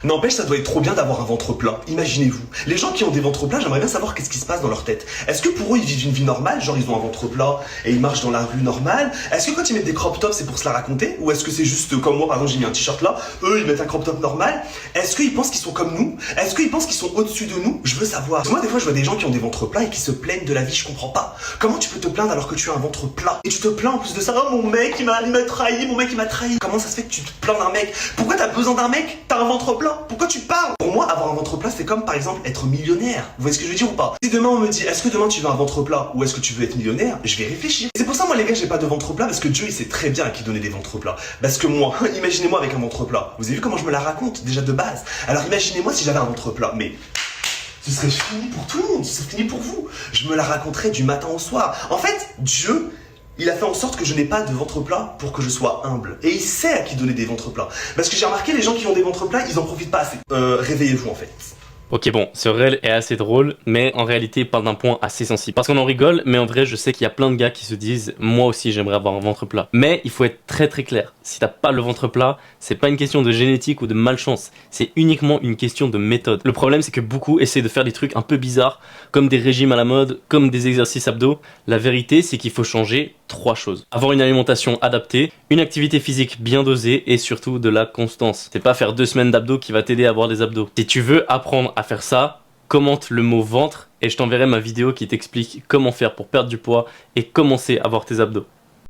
N'empêche, ça doit être trop bien d'avoir un ventre plat. Imaginez-vous. Les gens qui ont des ventres plats, j'aimerais bien savoir qu'est-ce qui se passe dans leur tête. Est-ce que pour eux, ils vivent une vie normale, genre ils ont un ventre plat et ils marchent dans la rue normale? Est-ce que quand ils mettent des crop tops, c'est pour se la raconter? Ou est-ce que c'est juste comme moi, par exemple, j'ai mis un t-shirt là, eux, ils mettent un crop top normal? Est-ce qu'ils pensent qu'ils sont comme nous? Est-ce qu'ils pensent qu'ils sont au-dessus de nous? Je veux savoir. Parce que moi, des fois, je vois des gens qui ont des ventres plats et qui se plaignent de la vie, je comprends pas. Comment tu peux te plaindre alors que tu as un ventre plat? Et tu te plains en plus de ça, oh mon mec, il m'a trahi, mon mec, il m'a trahi. Comment ça se fait que tu te plains d'un mec? Pourquoi t'as besoin d'un mec? T'as un ventre plat? Pourquoi tu parles? Pour moi, avoir un ventre plat, c'est comme par exemple être millionnaire. Vous voyez ce que je veux dire ou pas? Si demain on me dit, est-ce que demain tu veux un ventre plat ou est-ce que tu veux être millionnaire, je vais réfléchir. C'est pour ça, moi les gars, j'ai pas de ventre plat parce que Dieu il sait très bien à qui donner des ventres plats. Parce que moi, imaginez-moi avec un ventre plat. Vous avez vu comment je me la raconte déjà de base? Alors imaginez-moi si j'avais un ventre plat, mais ce serait fini pour tout le monde, ce serait fini pour vous. Je me la raconterais du matin au soir. En fait, Dieu, il a fait en sorte que je n'ai pas de ventre plat pour que je sois humble. Et il sait à qui donner des ventres plats. Parce que j'ai remarqué, les gens qui ont des ventres plats, ils en profitent pas assez. Réveillez-vous en fait. Ok bon, ce réel est assez drôle, mais en réalité il parle d'un point assez sensible. Parce qu'on en rigole, mais en vrai je sais qu'il y a plein de gars qui se disent « Moi aussi j'aimerais avoir un ventre plat ». Mais il faut être très clair, si t'as pas le ventre plat, c'est pas une question de génétique ou de malchance, c'est uniquement une question de méthode. Le problème c'est que beaucoup essaient de faire des trucs un peu bizarres, comme des régimes à la mode, comme des exercices abdos. La vérité c'est qu'il faut changer 3 choses. Avoir une alimentation adaptée, une activité physique bien dosée et surtout de la constance. C'est pas faire 2 semaines d'abdos qui va t'aider à avoir des abdos. Si tu veux apprendre à faire ça, commente le mot ventre et je t'enverrai ma vidéo qui t'explique comment faire pour perdre du poids et commencer à avoir tes abdos.